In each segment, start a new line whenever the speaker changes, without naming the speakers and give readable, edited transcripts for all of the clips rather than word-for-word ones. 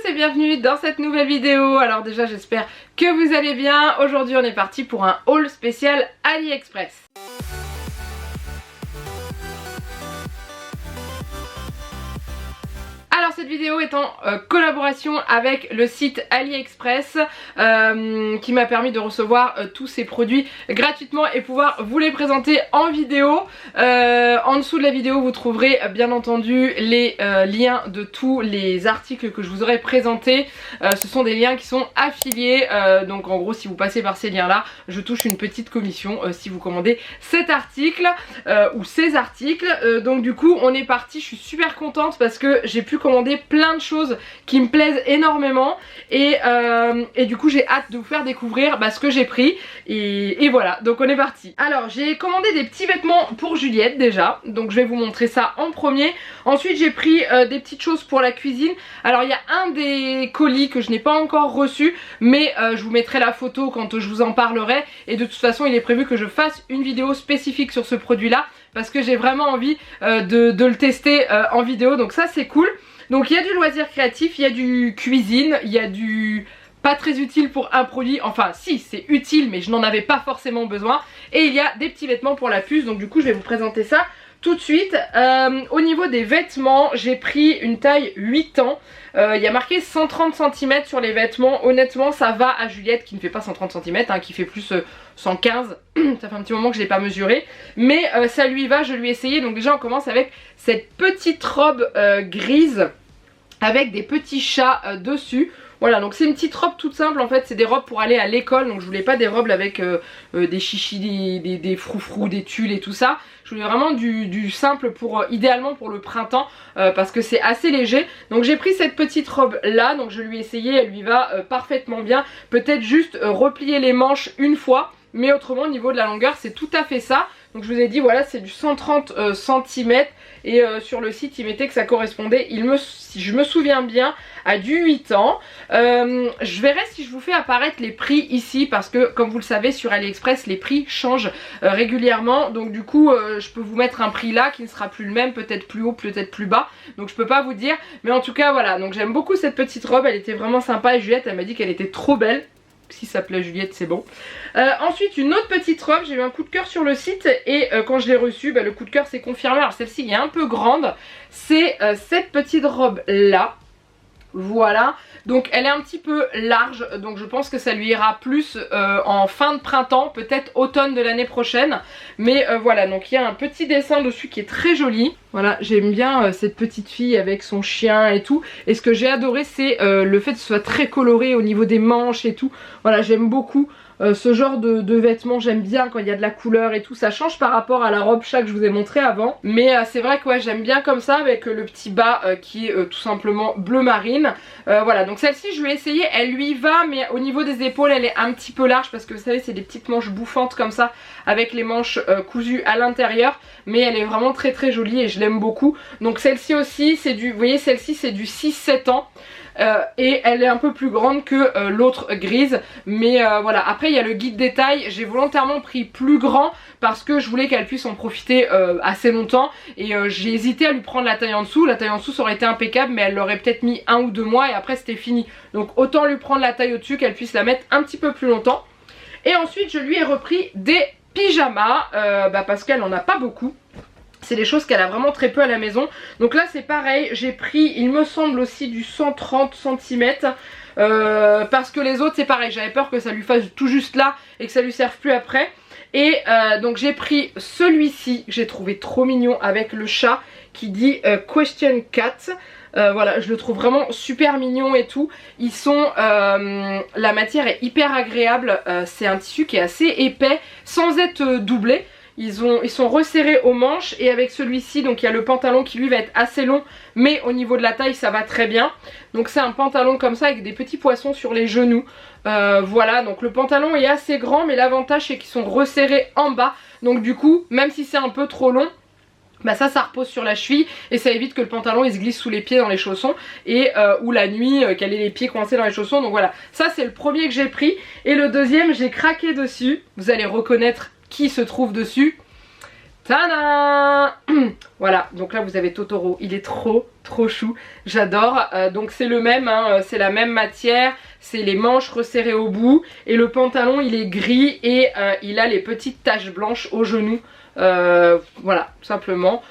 et bienvenue dans cette nouvelle vidéo. Alors déjà j'espère que vous allez bien. Aujourd'hui on est parti pour un haul spécial AliExpress. Alors cette vidéo est en collaboration avec le site AliExpress qui m'a permis de recevoir tous ces produits gratuitement et pouvoir vous les présenter en vidéo. En dessous de la vidéo vous trouverez bien entendu les liens de tous les articles que je vous aurai présentés. Ce sont des liens qui sont affiliés, donc en gros si vous passez par ces liens là je touche une petite commission si vous commandez cet article ou ces articles. Donc du coup on est parti, je suis super contente parce que j'ai pu commander plein de choses qui me plaisent énormément et du coup j'ai hâte de vous faire découvrir ce que j'ai pris et voilà, donc on est parti. Alors j'ai commandé des petits vêtements pour Juliette déjà, donc je vais vous montrer ça en premier. Ensuite j'ai pris des petites choses pour la cuisine. Alors il y a un des colis que je n'ai pas encore reçu, mais je vous mettrai la photo quand je vous en parlerai, et de toute façon il est prévu que je fasse une vidéo spécifique sur ce produit là parce que j'ai vraiment envie de le tester en vidéo, donc ça c'est cool. Donc il y a du loisir créatif, il y a du cuisine, il y a du pas très utile pour un produit, enfin si c'est utile mais je n'en avais pas forcément besoin, et il y a des petits vêtements pour la puce, donc du coup je vais vous présenter ça tout de suite. Au niveau des vêtements j'ai pris une taille 8 ans, il y a marqué 130 cm sur les vêtements. Honnêtement ça va à Juliette qui ne fait pas 130 cm qui fait plus 115, ça fait un petit moment que je l'ai pas mesuré, mais ça lui va, je lui ai essayé. Donc déjà on commence avec cette petite robe grise avec des petits chats dessus. Voilà, donc c'est une petite robe toute simple en fait, c'est des robes pour aller à l'école, donc je voulais pas des robes avec des chichis, des froufrous, des tulles et tout ça. Je voulais vraiment du simple pour idéalement pour le printemps parce que c'est assez léger. Donc j'ai pris cette petite robe là, donc je lui ai essayé, elle lui va parfaitement bien. Peut-être juste replier les manches une fois, mais autrement au niveau de la longueur c'est tout à fait ça. Donc je vous ai dit voilà, c'est du 130 cm et sur le site il mettait que ça correspondait, si je me souviens bien, à du 8 ans. Je verrai si je vous fais apparaître les prix ici parce que comme vous le savez sur AliExpress les prix changent régulièrement. Donc du coup je peux vous mettre un prix là qui ne sera plus le même, peut-être plus haut, peut-être plus bas. Donc je peux pas vous dire, mais en tout cas voilà. Donc j'aime beaucoup cette petite robe, elle était vraiment sympa et Juliette elle m'a dit qu'elle était trop belle. Si ça plaît à Juliette c'est bon. Ensuite une autre petite robe, j'ai eu un coup de cœur sur le site et quand je l'ai reçue le coup de cœur s'est confirmé. Alors celle-ci est un peu grande, c'est cette petite robe là. Voilà, donc elle est un petit peu large, donc je pense que ça lui ira plus en fin de printemps, peut-être automne de l'année prochaine. Mais voilà, donc il y a un petit dessin dessus qui est très joli. Voilà, j'aime bien cette petite fille avec son chien et tout. Et ce que j'ai adoré c'est le fait que ce soit très coloré au niveau des manches et tout. Voilà, j'aime beaucoup. Ce genre de vêtements j'aime bien quand il y a de la couleur et tout, ça change par rapport à la robe chat que je vous ai montré avant, mais c'est vrai que ouais, j'aime bien comme ça avec le petit bas qui est tout simplement bleu marine. Voilà, donc celle-ci je vais essayer, elle lui va, mais au niveau des épaules elle est un petit peu large parce que vous savez c'est des petites manches bouffantes comme ça avec les manches cousues à l'intérieur, mais elle est vraiment très très jolie et je l'aime beaucoup. Donc celle-ci aussi c'est du, vous voyez celle-ci c'est du 6-7 ans. Et elle est un peu plus grande que l'autre grise, mais voilà. Après il y a le guide détail, j'ai volontairement pris plus grand parce que je voulais qu'elle puisse en profiter assez longtemps, et j'ai hésité à lui prendre la taille en dessous. La taille en dessous ça aurait été impeccable, mais elle l'aurait peut-être mis 1 ou 2 mois et après c'était fini. Donc autant lui prendre la taille au dessus, qu'elle puisse la mettre un petit peu plus longtemps. Et ensuite je lui ai repris des pyjamas parce qu'elle en a pas beaucoup. C'est des choses qu'elle a vraiment très peu à la maison. Donc là c'est pareil, j'ai pris il me semble aussi du 130 cm parce que les autres c'est pareil, j'avais peur que ça lui fasse tout juste là et que ça lui serve plus après. Et donc j'ai pris celui-ci que j'ai trouvé trop mignon avec le chat qui dit Question Cat. Voilà, je le trouve vraiment super mignon et tout. Ils sont, la matière est hyper agréable, c'est un tissu qui est assez épais sans être doublé. Ils sont resserrés aux manches, et avec celui-ci donc il y a le pantalon qui lui va être assez long, mais au niveau de la taille ça va très bien. Donc c'est un pantalon comme ça avec des petits poissons sur les genoux. Voilà, donc le pantalon est assez grand, mais l'avantage c'est qu'ils sont resserrés en bas. Donc du coup même si c'est un peu trop long, ça repose sur la cheville et ça évite que le pantalon il se glisse sous les pieds dans les chaussons, et ou la nuit qu'elle ait les pieds coincés dans les chaussons. Donc voilà, ça c'est le premier que j'ai pris. Et le deuxième j'ai craqué dessus, vous allez reconnaître qui se trouve dessus. Tada! Voilà, donc là vous avez Totoro, il est trop trop chou, j'adore. Donc c'est le même, hein, c'est la même matière, c'est les manches resserrées au bout et le pantalon il est gris et il a les petites taches blanches au genou. Voilà, tout simplement.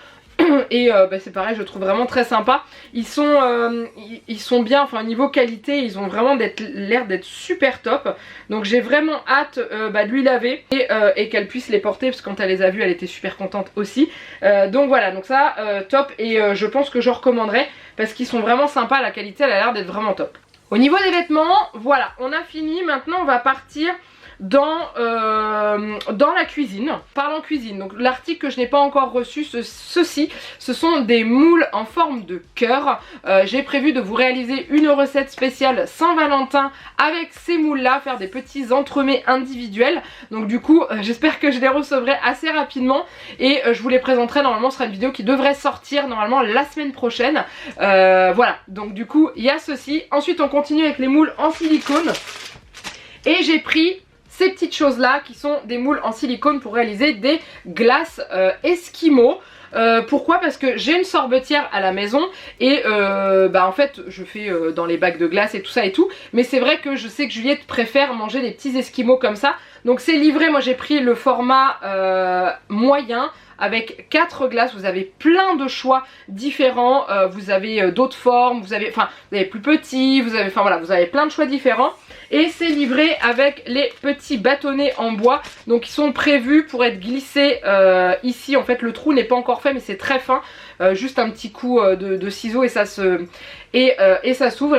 Et c'est pareil, je trouve vraiment très sympa. Ils sont bien, enfin niveau qualité, ils ont vraiment l'air d'être super top. Donc j'ai vraiment hâte de lui laver et qu'elle puisse les porter, parce que quand elle les a vus, elle était super contente aussi. Donc voilà, donc ça top, et je pense que je recommanderais parce qu'ils sont vraiment sympas, la qualité elle a l'air d'être vraiment top. Au niveau des vêtements, voilà, on a fini. Maintenant on va partir dans la cuisine. Parlant cuisine, donc l'article que je n'ai pas encore reçu, ce sont des moules en forme de cœur. J'ai prévu de vous réaliser une recette spéciale Saint-Valentin avec ces moules là, faire des petits entremets individuels. Donc du coup j'espère que je les recevrai assez rapidement et je vous les présenterai. Normalement ce sera une vidéo qui devrait sortir normalement la semaine prochaine. Voilà, donc du coup il y a ceci. Ensuite on continue avec les moules en silicone et j'ai pris ces petites choses là qui sont des moules en silicone pour réaliser des glaces Esquimaux. Pourquoi? Parce que j'ai une sorbetière à la maison et en fait je fais dans les bacs de glace et tout ça et tout, mais c'est vrai que je sais que Juliette préfère manger des petits Esquimaux comme ça, donc c'est livré. Moi j'ai pris le format moyen avec 4 glaces. Vous avez plein de choix différents, vous avez d'autres formes, vous avez plus petit, vous avez plein de choix différents. Et c'est livré avec les petits bâtonnets en bois, donc ils sont prévus pour être glissés ici. En fait le trou n'est pas encore fait mais c'est très fin, juste un petit coup de ciseaux et ça s'ouvre. Et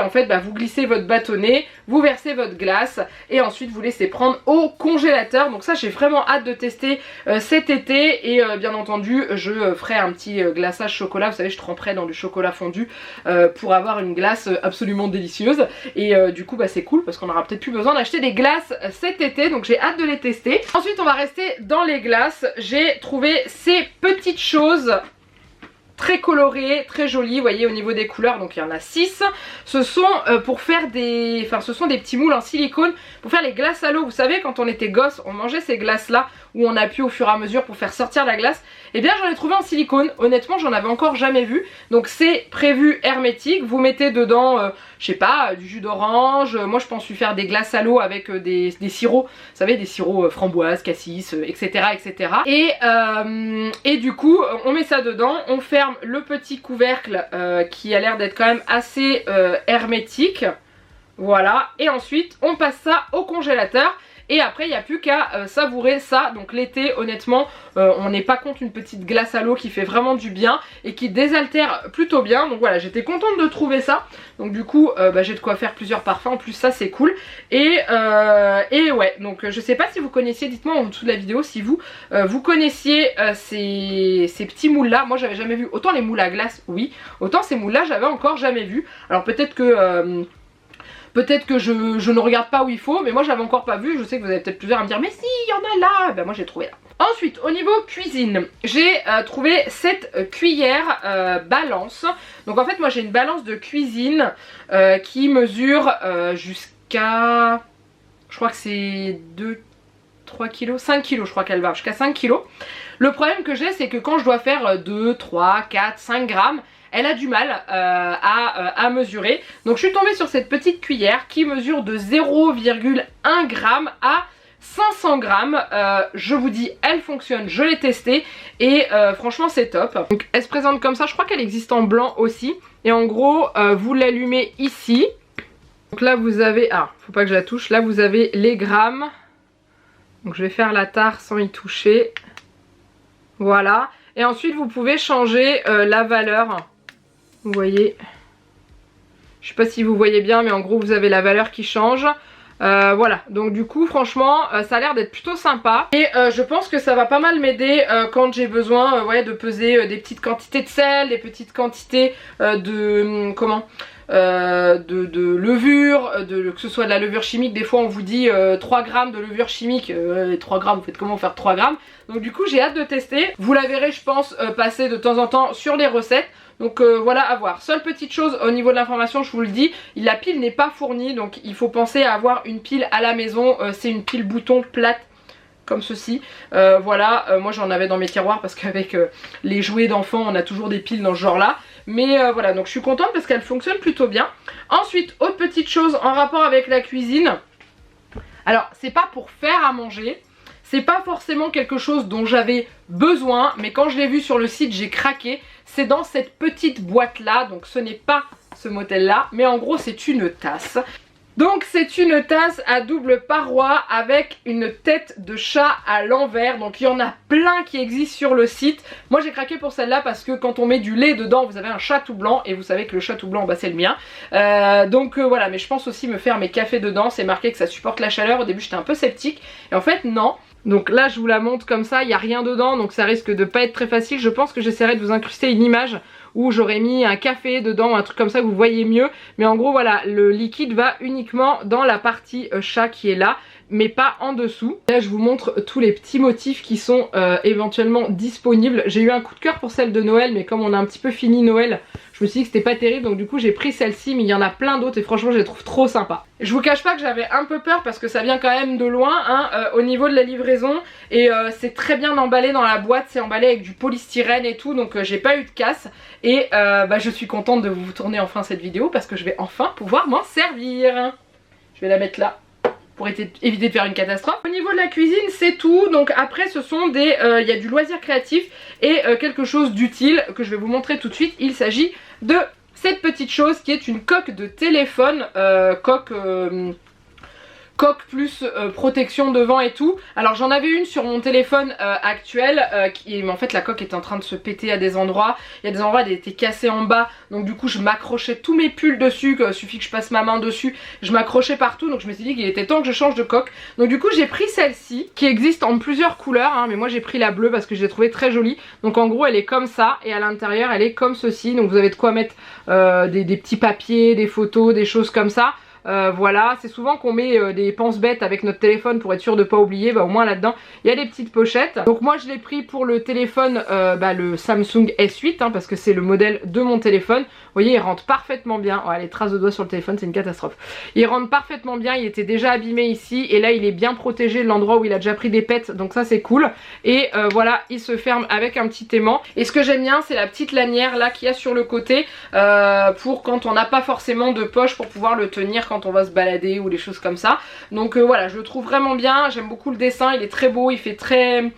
en fait vous glissez votre bâtonnet, vous versez votre glace et ensuite vous laissez prendre au congélateur. Donc ça j'ai vraiment hâte de tester cet été et bien entendu je ferai un petit glaçage chocolat. Vous savez, je tremperai dans du chocolat fondu pour avoir une glace absolument délicieuse. Et du coup c'est cool parce qu'on aura peut-être plus besoin d'acheter des glaces cet été, donc j'ai hâte de les tester. Ensuite on va rester dans les glaces. J'ai trouvé ces petites choses très colorées, très jolies, vous voyez au niveau des couleurs, donc il y en a 6. Ce sont pour faire ce sont des petits moules en silicone pour faire les glaces à l'eau. Vous savez, quand on était gosse, on mangeait ces glaces là où on appuie au fur et à mesure pour faire sortir la glace. Et bien j'en ai trouvé en silicone, honnêtement j'en avais encore jamais vu. Donc c'est prévu hermétique, vous mettez dedans je sais pas, du jus d'orange. Moi je pense lui faire des glaces à l'eau avec des sirops, vous savez, des sirops framboises, cassis, etc. Et du coup on met ça dedans, on ferme le petit couvercle qui a l'air d'être quand même assez hermétique. Voilà, et ensuite on passe ça au congélateur. Et après il n'y a plus qu'à savourer ça. Donc l'été honnêtement on n'est pas contre une petite glace à l'eau qui fait vraiment du bien et qui désaltère plutôt bien. Donc voilà, j'étais contente de trouver ça. Donc du coup j'ai de quoi faire plusieurs parfums. En plus ça c'est cool. Et ouais, donc je sais pas si vous connaissiez, dites-moi en dessous de la vidéo si vous connaissiez ces petits moules là. Moi j'avais jamais vu. Autant les moules à glace oui, autant ces moules là j'avais encore jamais vu. Alors peut-être que je ne regarde pas où il faut, mais moi j'avais encore pas vu. Je sais que vous avez peut-être plusieurs à me dire mais si, il y en a là. Ben moi j'ai trouvé là. Ensuite au niveau cuisine, j'ai trouvé cette cuillère balance. Donc en fait moi j'ai une balance de cuisine qui mesure jusqu'à, je crois que c'est 3 kg, 5 kg je crois qu'elle va, jusqu'à 5 kg. Le problème que j'ai c'est que quand je dois faire 2, 3, 4, 5 grammes, elle a du mal à mesurer. Donc je suis tombée sur cette petite cuillère qui mesure de 0,1 g à 500 grammes. Je vous dis, elle fonctionne, je l'ai testée et franchement c'est top. Donc elle se présente comme ça, je crois qu'elle existe en blanc aussi. Et en gros vous l'allumez ici. Donc là vous avez, faut pas que je la touche, là vous avez les grammes. Donc je vais faire la tare sans y toucher. Voilà. Et ensuite vous pouvez changer la valeur. Vous voyez, je sais pas si vous voyez bien mais en gros vous avez la valeur qui change. Voilà, donc du coup franchement ça a l'air d'être plutôt sympa. Et je pense que ça va pas mal m'aider quand j'ai besoin de peser des petites quantités de sel, des petites quantités de levure, que ce soit de la levure chimique. Des fois on vous dit 3 grammes de levure chimique, 3 grammes, vous faites comment faire 3 grammes. Donc du coup j'ai hâte de tester. Vous la verrez je pense passer de temps en temps sur les recettes. Donc voilà, à voir. Seule petite chose au niveau de l'information, je vous le dis, la pile n'est pas fournie. Donc il faut penser à avoir une pile à la maison. C'est une pile bouton plate comme ceci. Voilà, moi j'en avais dans mes tiroirs parce qu'avec les jouets d'enfants on a toujours des piles dans ce genre là. Mais voilà, donc je suis contente parce qu'elle fonctionne plutôt bien. Ensuite, autre petite chose en rapport avec la cuisine. Alors, c'est pas pour faire à manger. C'est pas forcément quelque chose dont j'avais besoin, mais quand je l'ai vu sur le site, j'ai craqué. C'est dans cette petite boîte là, donc ce n'est pas ce modèle là, mais en gros c'est une tasse. Donc c'est une tasse à double paroi avec une tête de chat à l'envers. Donc il y en a plein qui existent sur le site. Moi j'ai craqué pour celle-là parce que quand on met du lait dedans, vous avez un chat tout blanc. Et vous savez que le chat tout blanc, bah, c'est le mien. Voilà, mais je pense aussi me faire mes cafés dedans. C'est marqué que ça supporte la chaleur. Au début j'étais un peu sceptique. Et en fait non. Donc là je vous la montre comme ça, il n'y a rien dedans. Donc ça risque de pas être très facile. Je pense que j'essaierai de vous incruster une image où j'aurais mis un café dedans, un truc comme ça que vous voyez mieux. Mais en gros voilà, le liquide va uniquement dans la partie chat qui est là, mais pas en dessous. Là je vous montre tous les petits motifs qui sont éventuellement disponibles. J'ai eu un coup de cœur pour celle de Noël, mais comme on a un petit peu fini Noël, je me suis dit que c'était pas terrible, donc du coup j'ai pris celle-ci, mais il y en a plein d'autres et franchement je les trouve trop sympas. Je vous cache pas que j'avais un peu peur parce que ça vient quand même de loin hein, au niveau de la livraison, et c'est très bien emballé dans la boîte, c'est emballé avec du polystyrène et tout, donc j'ai pas eu de casse. Et je suis contente de vous tourner enfin cette vidéo parce que je vais enfin pouvoir m'en servir. Je vais la mettre là pour éviter de faire une catastrophe. Au niveau de la cuisine c'est tout. Donc après ce sont des... il y a du loisir créatif et quelque chose d'utile que je vais vous montrer tout de suite. Il s'agit de cette petite chose qui est une coque de téléphone. Coque plus protection devant et tout. Alors j'en avais une sur mon téléphone actuel mais en fait la coque est en train de se péter à des endroits. Il y a des endroits elle était cassée en bas, donc du coup je m'accrochais tous mes pulls dessus, il suffit que je passe ma main dessus, je m'accrochais partout, donc je me suis dit qu'il était temps que je change de coque. Donc du coup j'ai pris celle-ci qui existe en plusieurs couleurs hein, mais moi j'ai pris la bleue parce que je l'ai trouvée très jolie. Donc en gros elle est comme ça et à l'intérieur elle est comme ceci, donc vous avez de quoi mettre des petits papiers, des photos, des choses comme ça. Voilà, c'est souvent qu'on met des pense-bêtes avec notre téléphone pour être sûr de pas oublier. Bah, au moins là-dedans il y a des petites pochettes. Donc moi je l'ai pris pour le téléphone, le Samsung S8 hein, parce que c'est le modèle de mon téléphone. Vous voyez il rentre parfaitement bien. Oh, les traces de doigts sur le téléphone c'est une catastrophe. Il rentre parfaitement bien, il était déjà abîmé ici et là il est bien protégé de l'endroit où il a déjà pris des pets, donc ça c'est cool. Et voilà, il se ferme avec un petit aimant. Et ce que j'aime bien c'est la petite lanière là qu'il y a sur le côté pour quand on n'a pas forcément de poche pour pouvoir le tenir quand on va se balader ou des choses comme ça. Donc voilà, je le trouve vraiment bien, j'aime beaucoup le dessin, il est très beau, il fait très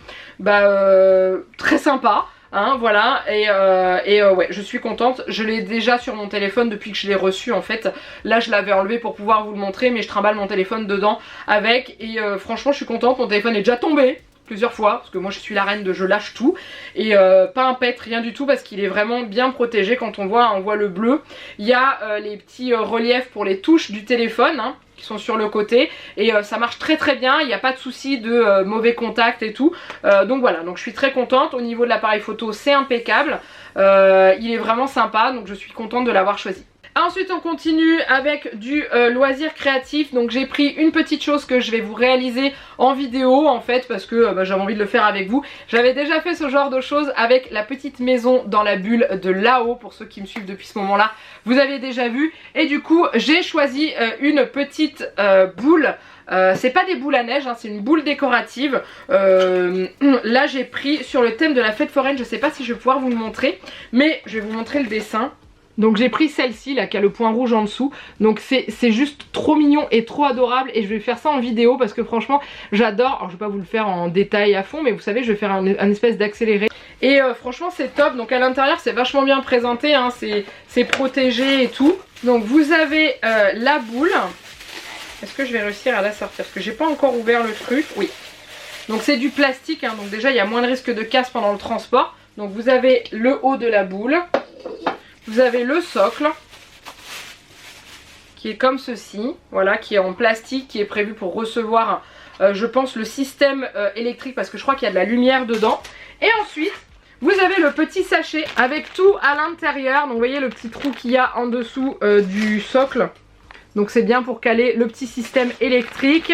très sympa. Hein, voilà, ouais, je suis contente. Je l'ai déjà sur mon téléphone depuis que je l'ai reçu en fait. Là je l'avais enlevé pour pouvoir vous le montrer, mais je trimballe mon téléphone dedans avec. Et franchement je suis contente, mon téléphone est déjà tombé plusieurs fois parce que moi je suis la reine de je lâche tout. Et pas un pet, rien du tout, parce qu'il est vraiment bien protégé. Quand on voit le bleu, il y a les petits reliefs pour les touches du téléphone hein, qui sont sur le côté, et ça marche très très bien, il n'y a pas de souci de mauvais contact et tout. Donc voilà, donc je suis très contente. Au niveau de l'appareil photo c'est impeccable, il est vraiment sympa, donc je suis contente de l'avoir choisi. Ensuite on continue avec du loisir créatif. Donc j'ai pris une petite chose que je vais vous réaliser en vidéo en fait, parce que j'avais envie de le faire avec vous. J'avais déjà fait ce genre de choses avec la petite maison dans la bulle de là-haut. Pour ceux qui me suivent depuis ce moment là, vous avez déjà vu. Et du coup j'ai choisi une petite boule. C'est pas des boules à neige hein, c'est une boule décorative. Là j'ai pris sur le thème de la fête foraine. Je sais pas si je vais pouvoir vous le montrer, mais je vais vous montrer le dessin. Donc j'ai pris celle-ci là qui a le point rouge en dessous. Donc c'est juste trop mignon et trop adorable. Et je vais faire ça en vidéo parce que franchement j'adore. Alors je vais pas vous le faire en détail à fond, mais vous savez je vais faire un espèce d'accéléré. Et franchement c'est top. Donc à l'intérieur c'est vachement bien présenté hein, c'est protégé et tout. Donc vous avez la boule. Est-ce que je vais réussir à la sortir? Parce que j'ai pas encore ouvert le truc. Oui. Donc c'est du plastique hein, donc déjà il y a moins de risque de casse pendant le transport. Donc vous avez le haut de la boule. Vous avez le socle qui est comme ceci, voilà, qui est en plastique, qui est prévu pour recevoir, je pense, le système électrique parce que je crois qu'il y a de la lumière dedans. Et ensuite, vous avez le petit sachet avec tout à l'intérieur. Donc vous voyez le petit trou qu'il y a en dessous du socle. Donc c'est bien pour caler le petit système électrique.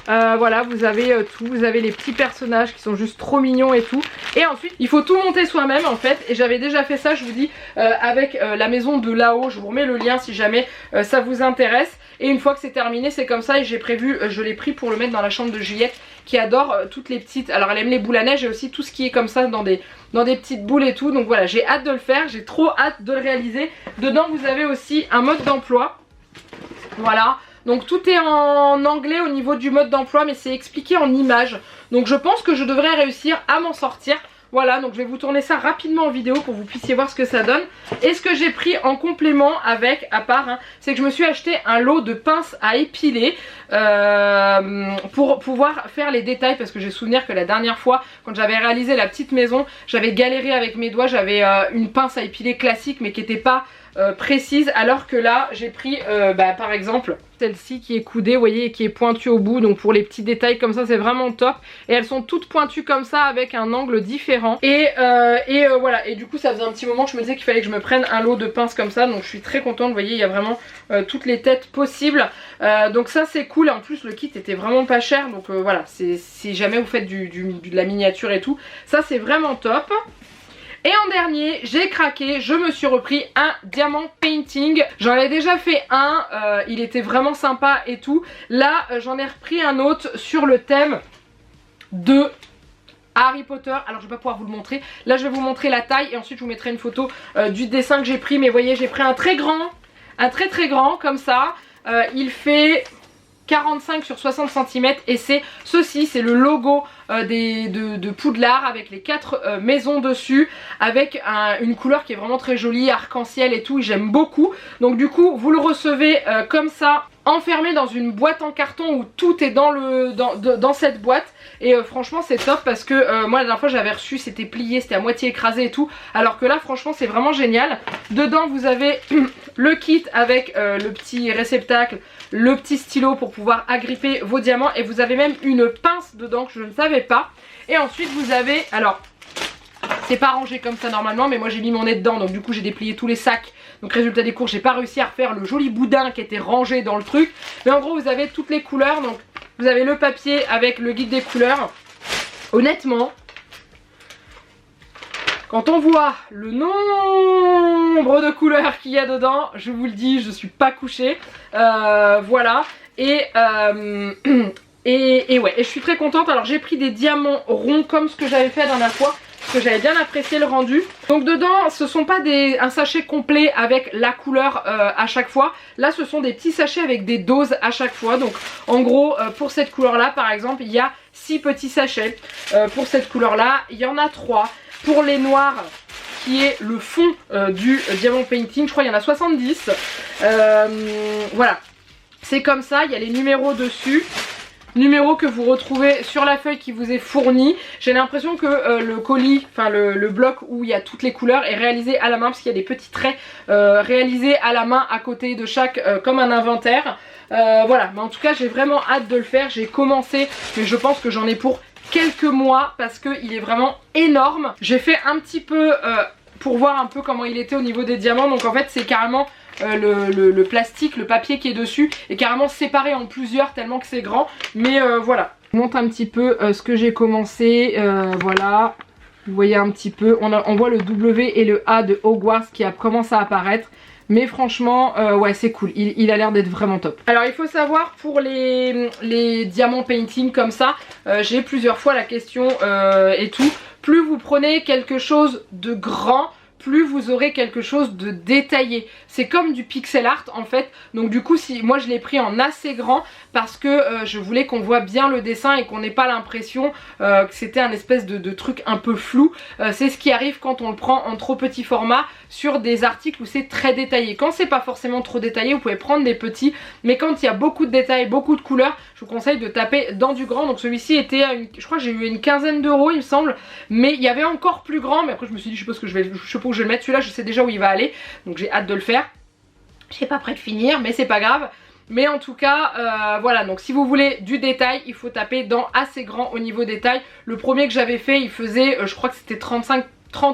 Voilà, vous avez tout, vous avez les petits personnages qui sont juste trop mignons et tout. Et ensuite il faut tout monter soi-même en fait. Et j'avais déjà fait ça, je vous dis, avec la maison de là-haut. Je vous remets le lien si jamais ça vous intéresse. Et une fois que c'est terminé c'est comme ça. Et j'ai prévu, je l'ai pris pour le mettre dans la chambre de Juliette qui adore toutes les petites. Alors elle aime les boules à neige et aussi tout ce qui est comme ça dans des dans des petites boules et tout. Donc voilà, j'ai hâte de le faire, j'ai trop hâte de le réaliser. Dedans vous avez aussi un mode d'emploi. Voilà, donc tout est en anglais au niveau du mode d'emploi, mais c'est expliqué en images. Donc je pense que je devrais réussir à m'en sortir. Voilà, donc je vais vous tourner ça rapidement en vidéo pour que vous puissiez voir ce que ça donne. Et ce que j'ai pris en complément avec, à part, hein, c'est que je me suis acheté un lot de pinces à épiler pour pouvoir faire les détails. Parce que j'ai souvenir que la dernière fois, quand j'avais réalisé la petite maison, j'avais galéré avec mes doigts. J'avais une pince à épiler classique mais qui n'était pas précise, alors que là j'ai pris par exemple celle-ci qui est coudée, vous voyez, et qui est pointue au bout, donc pour les petits détails comme ça c'est vraiment top. Et elles sont toutes pointues comme ça avec un angle différent. Et voilà, et du coup ça faisait un petit moment que je me disais qu'il fallait que je me prenne un lot de pinces comme ça, donc je suis très contente. Vous voyez, il y a vraiment toutes les têtes possibles, donc ça c'est cool. Et en plus le kit était vraiment pas cher, donc voilà, si jamais vous faites de la miniature et tout, ça c'est vraiment top. Et en dernier, j'ai craqué, je me suis repris un diamant painting. J'en ai déjà fait un, il était vraiment sympa et tout. Là, j'en ai repris un autre sur le thème de Harry Potter. Alors je vais pas pouvoir vous le montrer. Là, je vais vous montrer la taille et ensuite je vous mettrai une photo du dessin que j'ai pris. Mais vous voyez, j'ai pris un très grand, un très grand comme ça. Il fait 45 sur 60 cm et c'est ceci, c'est le logo de Poudlard avec les 4 maisons dessus, avec une couleur qui est vraiment très jolie, arc-en-ciel et tout, j'aime beaucoup. Donc du coup vous le recevez comme ça, enfermé dans une boîte en carton où tout est dans cette boîte. Et franchement c'est top parce que moi la dernière fois j'avais reçu, c'était plié, c'était à moitié écrasé et tout, alors que là franchement c'est vraiment génial. Dedans vous avez le kit avec le petit réceptacle, le petit stylo pour pouvoir agripper vos diamants, et vous avez même une pince dedans que je ne savais pas. Et ensuite vous avez, alors c'est pas rangé comme ça normalement, mais moi j'ai mis mon nez dedans, donc du coup j'ai déplié tous les sacs. Donc résultat des courses, j'ai pas réussi à refaire le joli boudin qui était rangé dans le truc. Mais en gros vous avez toutes les couleurs, donc vous avez le papier avec le guide des couleurs. Honnêtement, quand on voit le nombre de couleurs qu'il y a dedans, je vous le dis, je suis pas couchée. Voilà. Et ouais, et je suis très contente. Alors j'ai pris des diamants ronds comme ce que j'avais fait la dernière fois, parce que j'avais bien apprécié le rendu. Donc dedans ce sont pas un sachet complet avec la couleur à chaque fois. Là ce sont des petits sachets avec des doses à chaque fois. Donc en gros pour cette couleur là par exemple il y a 6 petits sachets. Pour cette couleur là il y en a 3. Pour les noirs qui est le fond du diamant painting, je crois il y en a 70. Voilà, c'est comme ça, il y a les numéros dessus. Numéro que vous retrouvez sur la feuille qui vous est fournie. J'ai l'impression que le colis, enfin le bloc où il y a toutes les couleurs est réalisé à la main, parce qu'il y a des petits traits réalisés à la main à côté de chaque, comme un inventaire. Voilà, mais en tout cas j'ai vraiment hâte de le faire. J'ai commencé, mais je pense que j'en ai pour quelques mois parce qu'il est vraiment énorme. J'ai fait un petit peu pour voir un peu comment il était au niveau des diamants. Donc en fait c'est carrément le plastique, le papier qui est dessus est carrément séparé en plusieurs tellement que c'est grand. Mais voilà, je montre un petit peu ce que j'ai commencé. Voilà, vous voyez un petit peu, on voit le W et le A de Hogwarts qui commence à apparaître. Mais franchement ouais c'est cool, il a l'air d'être vraiment top. Alors il faut savoir pour les diamants painting comme ça, j'ai plusieurs fois la question et tout. Plus vous prenez quelque chose de grand, plus vous aurez quelque chose de détaillé. C'est comme du pixel art en fait. Donc du coup moi je l'ai pris en assez grand parce que je voulais qu'on voit bien le dessin et qu'on n'ait pas l'impression que c'était un espèce de truc un peu flou. C'est ce qui arrive quand on le prend en trop petit format sur des articles où c'est très détaillé. Quand c'est pas forcément trop détaillé, vous pouvez prendre des petits, mais quand il y a beaucoup de détails, beaucoup de couleurs, je vous conseille de taper dans du grand. Donc celui-ci était à je crois que j'ai eu une quinzaine d'euros il me semble, mais il y avait encore plus grand, mais après je me suis dit je suppose que je vais le mettre. Celui-là je sais déjà où il va aller, donc j'ai hâte de le faire. Je suis pas près de finir, mais c'est pas grave. Mais en tout cas voilà, donc si vous voulez du détail, il faut taper dans assez grand au niveau détail. Le premier que j'avais fait il faisait je crois que c'était 30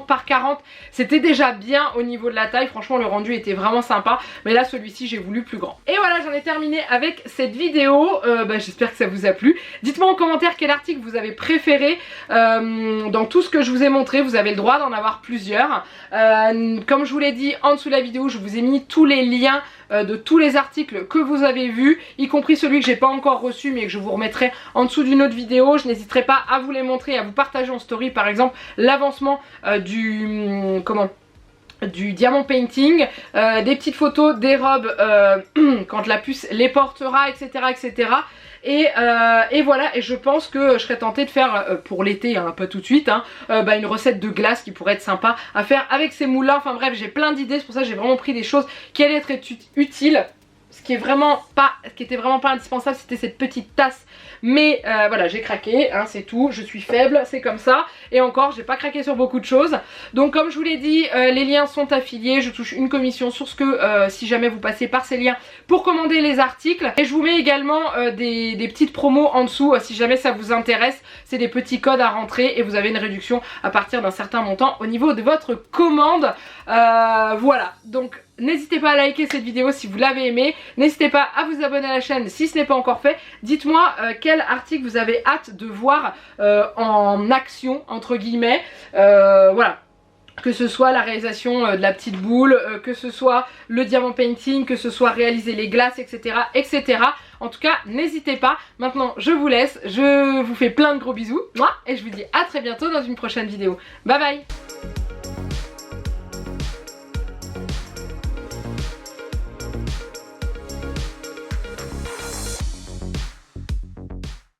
par 40, c'était déjà bien au niveau de la taille. Franchement le rendu était vraiment sympa, mais là celui-ci j'ai voulu plus grand. Et voilà, j'en ai terminé avec cette vidéo. J'espère que ça vous a plu. Dites-moi en commentaire quel article vous avez préféré dans tout ce que je vous ai montré. Vous avez le droit d'en avoir plusieurs. Comme je vous l'ai dit en dessous de la vidéo, je vous ai mis tous les liens de tous les articles que vous avez vus, y compris celui que j'ai pas encore reçu mais que je vous remettrai en dessous d'une autre vidéo. Je n'hésiterai pas à vous les montrer, à vous partager en story par exemple l'avancement du diamant painting, des petites photos des robes quand la puce les portera, etc. etc. Et voilà, et je pense que je serais tentée de faire pour l'été, hein, pas tout de suite, hein, une recette de glace qui pourrait être sympa à faire avec ces moules là. Enfin bref, j'ai plein d'idées, c'est pour ça que j'ai vraiment pris des choses qui allaient être utiles. Ce qui était vraiment pas indispensable, c'était cette petite tasse. Mais voilà, j'ai craqué, hein, c'est tout. Je suis faible, c'est comme ça. Et encore, j'ai pas craqué sur beaucoup de choses. Donc comme je vous l'ai dit, les liens sont affiliés. Je touche une commission sur ce que, si jamais vous passez par ces liens pour commander les articles. Et je vous mets également des petites promos en dessous, si jamais ça vous intéresse. C'est des petits codes à rentrer et vous avez une réduction à partir d'un certain montant au niveau de votre commande. Voilà, donc n'hésitez pas à liker cette vidéo si vous l'avez aimée. N'hésitez pas à vous abonner à la chaîne si ce n'est pas encore fait. Dites-moi quel article vous avez hâte de voir en action, entre guillemets. Voilà. Que ce soit la réalisation de la petite boule, que ce soit le diamant painting, que ce soit réaliser les glaces, etc. etc. En tout cas, n'hésitez pas. Maintenant, je vous laisse. Je vous fais plein de gros bisous. Et je vous dis à très bientôt dans une prochaine vidéo. Bye bye!